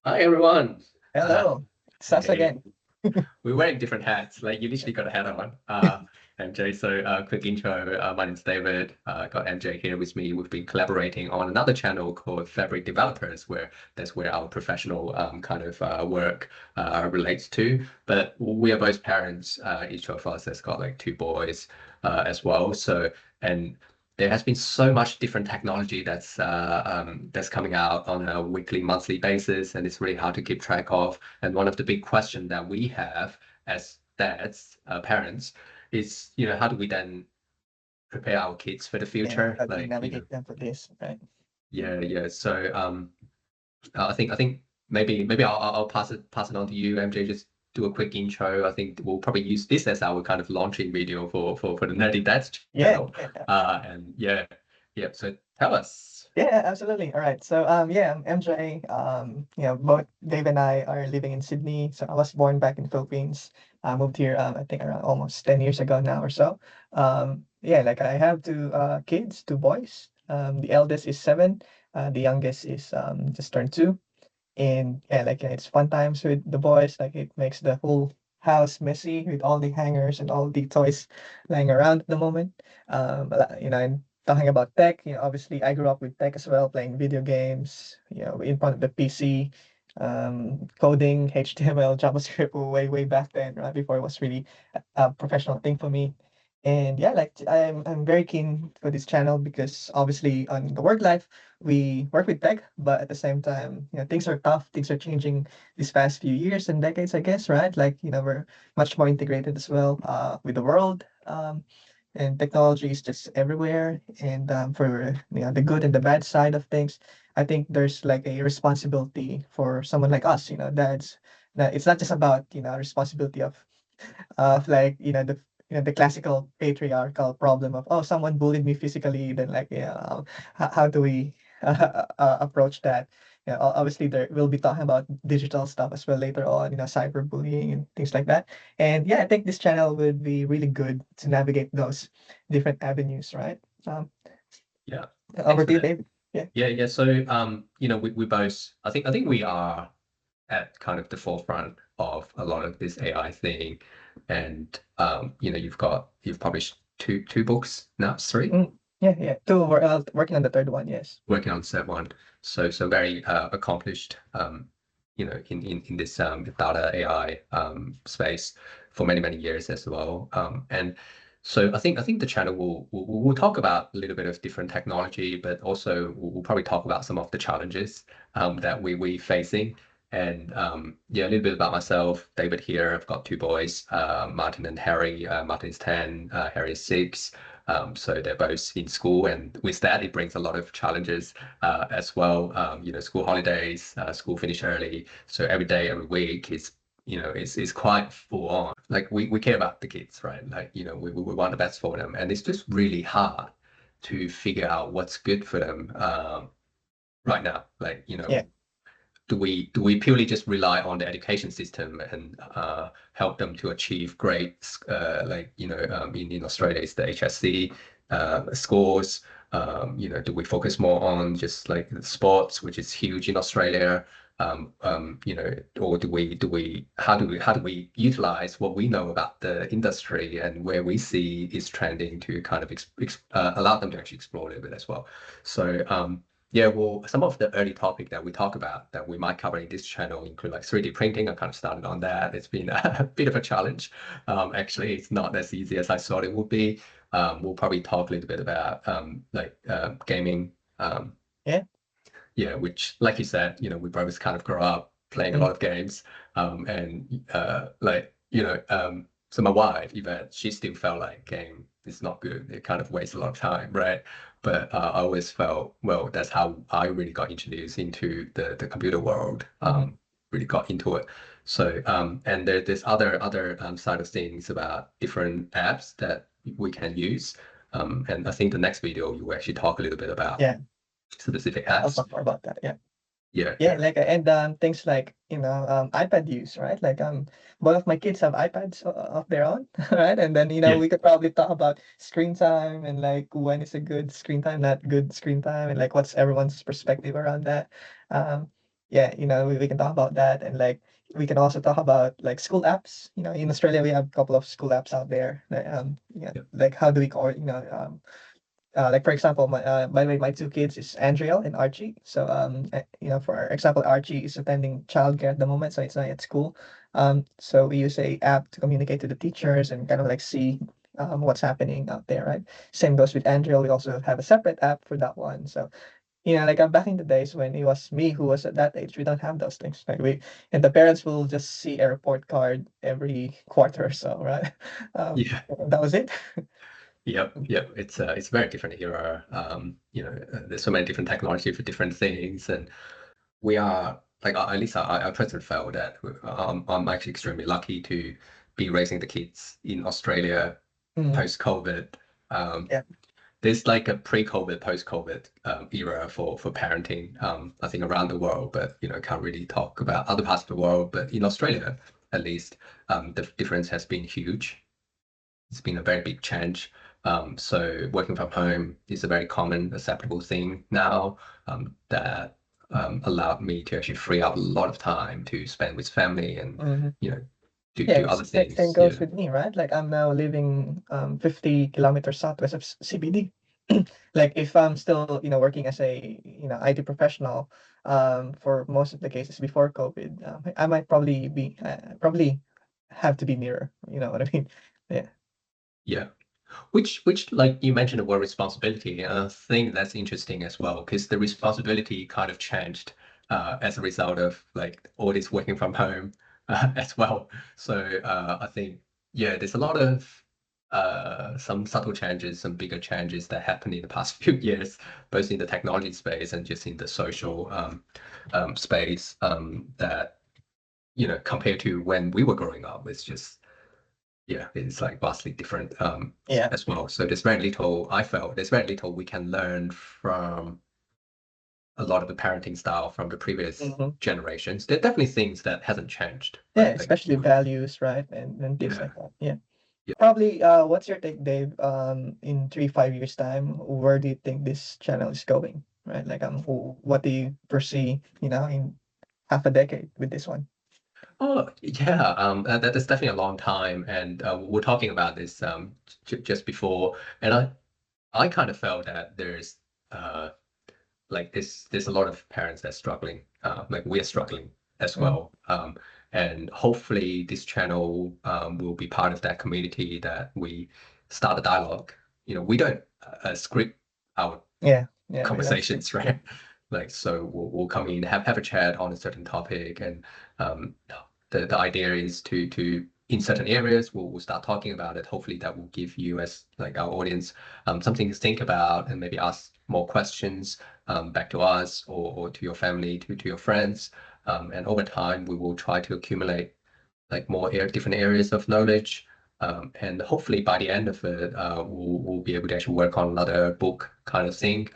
Hi everyone. Uh, Hello, it's us hey, again. we're wearing different hats. Like you literally got a hat on. MJ. So quick intro. My name's David. Got MJ here with me. We've been collaborating on another channel called Fabric Developers, where that's where our professional kind of work relates to. But we are both parents. Each of us has got like two boys as well. So and there has been so much different technology that's coming out on a weekly, monthly basis, and it's really hard to keep track of. And one of the big questions that we have as dads, parents, is how do we then prepare our kids for the Yeah, future? how do we Like navigate them for this, right? yeah, yeah. So I think maybe I'll pass it on to you, MJ. Just do a quick intro. I think we'll probably use this as our kind of launching video for the Nerdy Dads Yeah, channel. yeah, And yeah, yeah. So tell us. yeah, absolutely. All right. So, yeah, I'm MJ. Both Dave and I are living in Sydney. So I was born back in the Philippines. I moved here, I think around almost 10 years ago now or so. Yeah, like I have two kids, two boys. The eldest is 7. The youngest is just turned 2. And yeah, like it's fun times with the boys. Like it makes the whole house messy with all the hangers and all the toys lying around at the moment. And talking about tech, obviously I grew up with tech as well, playing video games, in front of the PC, coding HTML, JavaScript way back then, right before it was really a professional thing for me. And yeah, like I'm very keen for this channel because obviously on the work life we work with tech, but at the same time, things are tough. Things are changing these past few years and decades, I guess, right? Like, we're much more integrated as well with the world. And technology is just everywhere. And for the good and the bad side of things, I think there's like a responsibility for someone like us, that's that it's not just about responsibility of like the classical patriarchal problem of, oh, someone bullied me physically, then like, how do we approach that. Obviously there we'll be talking about digital stuff as well later on, cyberbullying and things like that. And yeah, I think this channel would be really good to navigate those different avenues, right? Yeah, thanks Over for to you, that. Dave. Yeah. Yeah, yeah. So we both. I think we are at kind of the forefront of a lot of this AI thing, and you've published two books now, three, Yeah, yeah, two. We're working on the third one. Yes. working on set one. So very accomplished, in this data AI space for many years as well. And so I think the channel will talk about a little bit of different technology, but also we'll probably talk about some of the challenges that we facing. And yeah, a little bit about myself. David here. I've got two boys, Martin and Harry. Martin is 10, Harry is 6. So they're both in school, and with that, it brings a lot of challenges as well. School holidays, school finish early, so every day, every week is quite full on. Like we care about the kids, right? Like we want the best for them, and it's just really hard to figure out what's good for them right now. Like Yeah. do we purely just rely on the education system and help them to achieve grades like in Australia it's the HSC scores. Do we focus more on just like the sports, which is huge in Australia? Or do we how do we utilize what we know about the industry and where we see is trending to kind of allow them to actually explore a little bit as well. So yeah, well, some of the early topic that we talk about that we might cover in this channel include like 3D printing. I kind of started on that. It's been a bit of a challenge. Actually, it's not as easy as I thought it would be. We'll probably talk a little bit about gaming. Yeah. Yeah, which, like you said, we both kind of grow up playing a Mm. lot of games. And so my wife, Yvette, she still felt like game is not good. It kind of wastes a lot of time, right? But I always felt, well, that's how I really got introduced into the computer world, Mhm. really got into it. So, and there's other side of things about different apps that we can use. And I think the next video you will actually talk a little bit about Yeah. specific I'll apps. talk more about that. Yeah. Yeah, Yeah, yeah, like and things like iPad use, right? Like both of my kids have iPads of their own, right? And then yeah, we could probably talk about screen time and like when is a good screen time, not good screen time, and like what's everyone's perspective around that. Um, yeah, we can talk about that, and like we can also talk about like school apps. In Australia, we have a couple of school apps out there. Yeah, Yeah. like how do we call like for example, by the way, my two kids is Andriel and Archie. So for example, Archie is attending childcare at the moment, so it's not at school. So we use a app to communicate to the teachers and kind of like see what's happening out there, right? Same goes with Andriel. We also have a separate app for that one. So like back in the days when it was me who was at that age, we don't have those things. Like and the parents will just see a report card every quarter or so, right? Yeah. That was it. Yep, yep. It's a very different era. There's so many different technology for different things, and we are like at least I personally felt that I'm actually extremely lucky to be raising the kids in Australia Mm, post-COVID. Um, yeah. there's like a pre-COVID, post-COVID era for parenting. I think around the world, but can't really talk about other parts of the world. But in Australia, at least, the difference has been huge. It's been a very big change. So working from home is a very common, acceptable thing now that allowed me to actually free up a lot of time to spend with family and Mhm. you know do Yeah, other same things. goes with me, right? Like I'm now living 50 kilometers southwest of CBD. Like if I'm still, working as a, IT professional, for most of the cases before COVID, I might probably have to be nearer. You know what I mean? Yeah. Yeah. Which like you mentioned the word responsibility, and I think that's interesting as well, because the responsibility kind of changed as a result of like all this working from home as well. So I think yeah, there's a lot of some subtle changes, some bigger changes that happened in the past few years, both in the technology space and just in the social space that compared to when we were growing up, it's just yeah, it's like vastly different Yeah. as well. So there's very little, I felt, there's very little we can learn from a lot of the parenting style from the previous Hmm. generations. There are definitely things that hasn't changed, Yeah, right? Like, especially values, right? And things yeah, like that. Yeah. yeah. Probably, what's your take, Dave? In 3, 5 years time, where do you think this channel is going? Right? Like, what do you foresee, in half a decade with this one? Oh, yeah, that is definitely a long time. And we're talking about this just before, and I kind of felt that uh, like there's a lot of parents that are struggling like we're struggling as Mm, well and hopefully this channel will be part of that community that we start a dialogue. We don't script our yeah, yeah, we don't speak. conversations, right? Like, so we'll come in, have a chat on a certain topic, and um, the idea is to in certain areas we'll start talking about it. Hopefully, that will give you as like our audience something to think about and maybe ask more questions back to us or to your family, to your friends. And over time, we will try to accumulate like more different areas of knowledge. And hopefully by the end of it, we'll be able to actually work on another book kind of thing.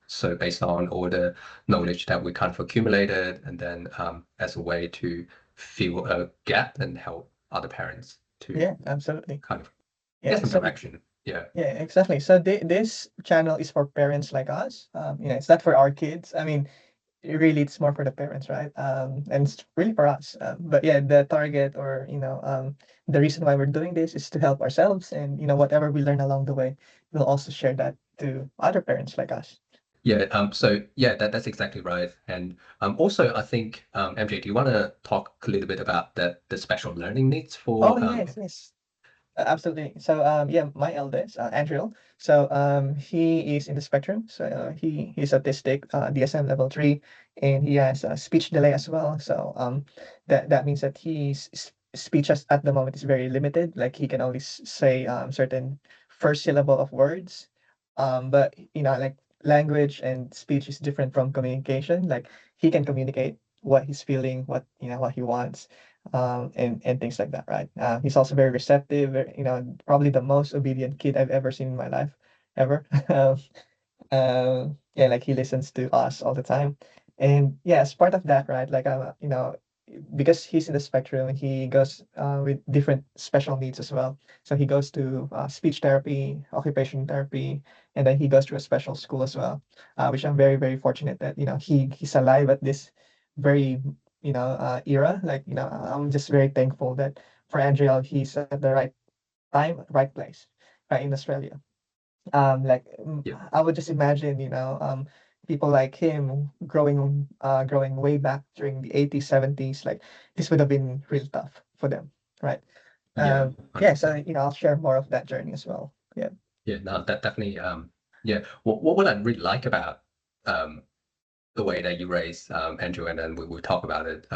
So based on all the knowledge that we kind of accumulated, and then as a way to fill a gap and help other parents to Yeah, absolutely. kind of get Yeah, some so direction. Yeah. yeah, exactly. So this channel is for parents like us. It's not for our kids. I mean, really, it's more for the parents, right? And it's really for us. But yeah, the target or the reason why we're doing this is to help ourselves, and whatever we learn along the way, we'll also share that to other parents like us. Yeah, so yeah, that's exactly right. And also I think MJ, do you want to talk a little bit about the special learning needs Oh for yes, yes. Absolutely. So yeah, my eldest, Andrew. So he is in the spectrum. So he's autistic, DSM level 3, and he has a speech delay as well. So that means that his speech at the moment is very limited. Like he can only say certain first syllable of words. But like language and speech is different from communication. Like he can communicate what he's feeling, what he wants, and things like that, right? He's also very receptive, probably the most obedient kid I've ever seen in my life, ever. Yeah, like he listens to us all the time. And yeah, as part of that, right, like, because he's in the spectrum, he goes with different special needs as well. So he goes to speech therapy, occupation therapy, and then he goes to a special school as well, which I'm very, very fortunate that, he's alive at this. very, era. Like, I'm just very thankful that for Andrea, he's at the right time, right place, right in Australia. Like Yeah, I would just imagine, people like him growing way back during the 80s, 70s, like this would have been real tough for them, right? yeah, Yeah, so 100%. I'll share more of that journey as well. Yeah. Yeah, no, that definitely. Yeah, what I really like about um the way that you raised Andrew, and then we talked about it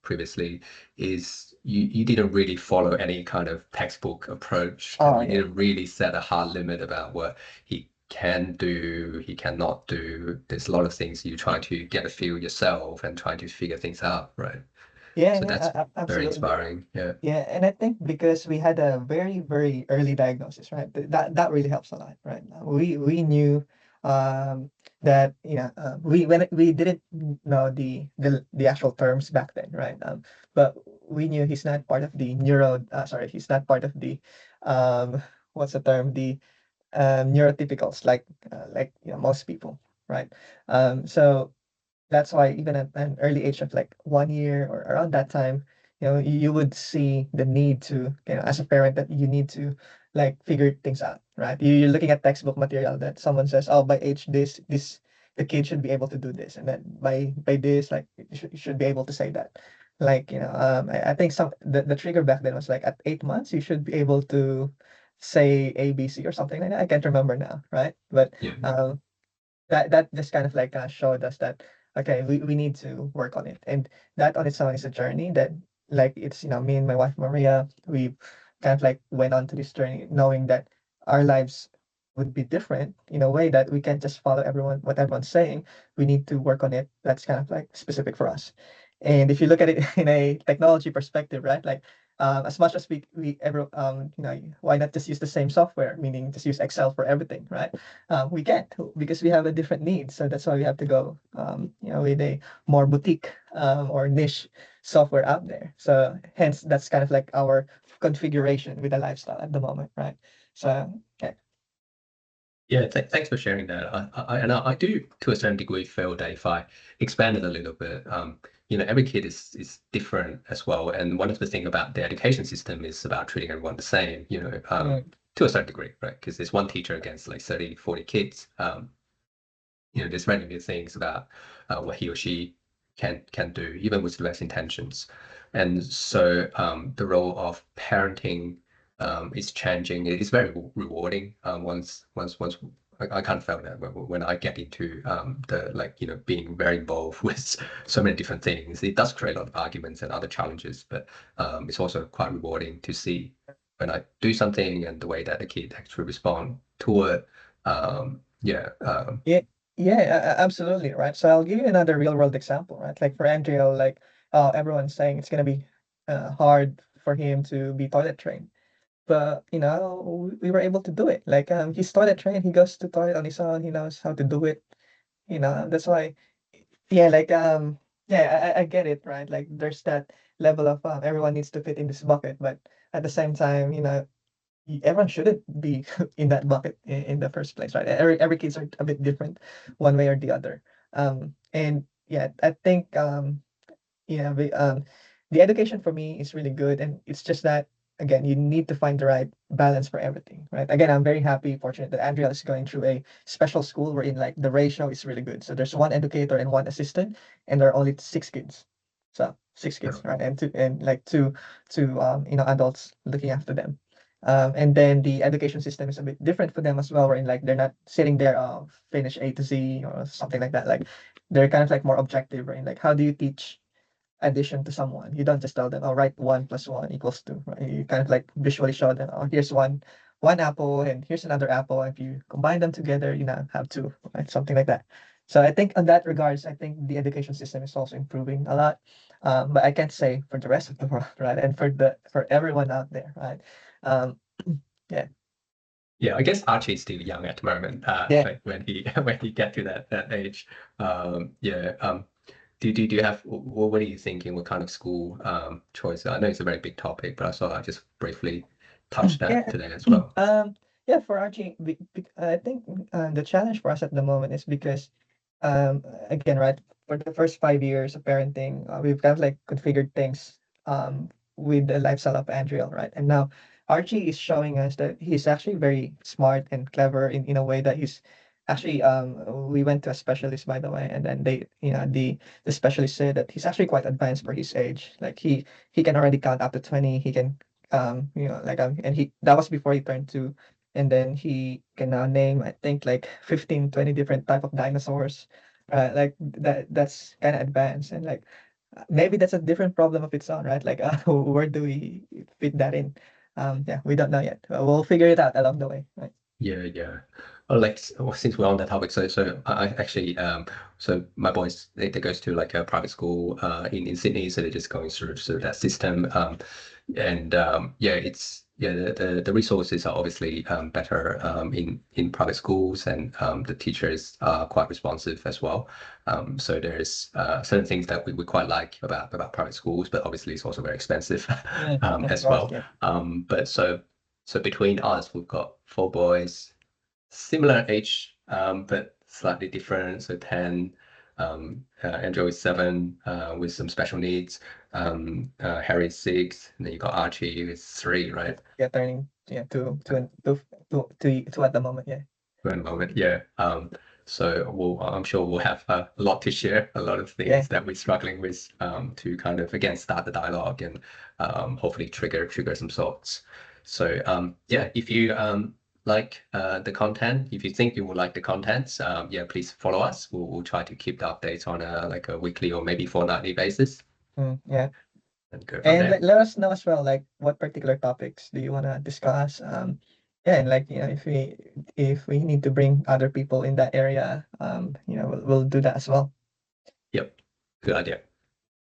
previously, is you didn't really follow any kind of textbook approach, and Oh you yeah. didn't really set a hard limit about what he can do, he cannot do. There's a lot of things you try to get a feel yourself and try to figure things out, right? Yeah, So yeah, that's very absolutely. inspiring. Yeah, Yeah, and I think because we had a very, very early diagnosis, right? That really helps a lot, right? We knew that we didn't know the actual terms back then, right? But we knew he's not part of the he's not part of the um what's the term? The neurotypicals like most people, right? So that's why even at an early age of like 1 year or around that time, you would see the need to, as a parent, that you need to like figure things out, right? You're looking at textbook material that someone says, oh, by age this, the kid should be able to do this, and then by this, like you should be able to say that. Like, I think the trigger back then was like at 8 months, you should be able to say ABC or something like that. I can't remember now, right? But yeah, that just kind of like showed us that okay, we need to work on it, and that on its own is a journey that, like, it's, me and my wife Maria, we kind of like went on to this journey knowing that our lives would be different in a way that we can't just follow what everyone's saying. We need to work on it that's kind of like specific for us. And if you look at it in a technology perspective, right, like, as much as we ever why not just use the same software, meaning just use Excel for everything, right? We can't, because we have a different need. So that's why we have to go, with a more boutique or niche software out there. So hence, that's kind of like our configuration with the lifestyle at the moment, right? So yeah. yeah. Thanks for sharing that. I do to a certain degree feel that if I expanded a little bit, every kid is different as well. And one of the things about the education system is about treating everyone the same, Mm, to a certain degree, right? Because there's one teacher against like 30, 40 kids. There's many new things about what he or she can do, even with the best intentions. And so the role of parenting is changing. It's very rewarding. Once I kind of felt that when I get into the like being very involved with so many different things, it does create a lot of arguments and other challenges. But it's also quite rewarding to see when I do something and the way that the kid actually respond to it. Yeah, yeah, yeah, absolutely, right. So I'll give you another real world example, right? Like for Andrea, like, everyone's saying it's gonna be hard for him to be toilet trained, but we were able to do it. Like, he's toilet trained, he goes to toilet on his own, he knows how to do it. That's why, yeah, like, yeah, I get it, right? Like there's that level of, everyone needs to fit in this bucket, but at the same time, everyone shouldn't be in that bucket in the first place, right? Every kids are a bit different, one way or the other. And yeah, I think, yeah, the education for me is really good, and it's just that, again, you need to find the right balance for everything, right? Again, I'm very happy, fortunate that Andrea is going through a special school wherein like the ratio is really good. So there's one educator and one assistant, and there are only 6 kids. So 6 kids, right? And two adults looking after them. And then the education system is a bit different for them as well, wherein like they're not sitting there, finish A to Z or something like that. Like they're kind of like more objective, right? Like how do you teach addition to someone? You don't just tell them, "Oh, write 1 + 1 = 2." Right? You kind of like visually show them, "Oh, here's one apple, and here's another apple. If you combine them together, have two," right? Something like that. So I think on that regards, I think the education system is also improving a lot. But I can't say for the rest of the world, right? And for everyone out there, right? Um, yeah, Yeah, I guess Archie is still young at the moment. yeah. Like when he when he get to that age. Yeah. Do you have what are you thinking? What kind of school choice? I know it's a very big topic, but I thought I'd just briefly touch that Yeah. today as well. Yeah, for Archie, I think the challenge for us at the moment is because, again, right? for the first 5 years of parenting, we've kind of like configured things with the lifestyle of Andriel, right? And now Archie is showing us that he's actually very smart and clever in a way that he's actually we went to a specialist, by the way, and then they, the specialist said that he's actually quite advanced for his age. Like he can already count up to 20. He can and he that was before he turned 2. And then he can now name, I think, like 15, 20 different type of dinosaurs. Like that's kind of advanced, and like maybe that's a different problem of its own, right? Like where do we fit that in? Yeah, we don't know yet. We'll figure it out along the way, right? Yeah, yeah. Well, like since we're on that topic, so I actually so my boys they goes to like a private school in Sydney, so they're just going through that system. And yeah, it's yeah the resources are obviously better in private schools, and the teachers are quite responsive as well. So there's certain things that we quite like about private schools, but obviously it's also very expensive Of as course, well. yeah. But so between us, we've got four boys, similar age, but slightly different. So 10, Andrew is 7, with some special needs. Harry is 6, and then you got Archie who's 3, right? Yeah, turning, yeah, two at the moment, yeah. For a moment, yeah. So I'm sure we'll have a lot to share, a lot of Yeah. things that we're struggling with, to kind of again start the dialogue and hopefully trigger some thoughts. So yeah, if you like the content, if you think you will like the content, yeah, please follow us. We'll try to keep the updates on a like a weekly or maybe fortnightly basis Yeah. and go from And there. let us know as well, like what particular topics do you want to discuss? Yeah, and like, if we need to bring other people in that area, we'll do that as well. Yep, good idea.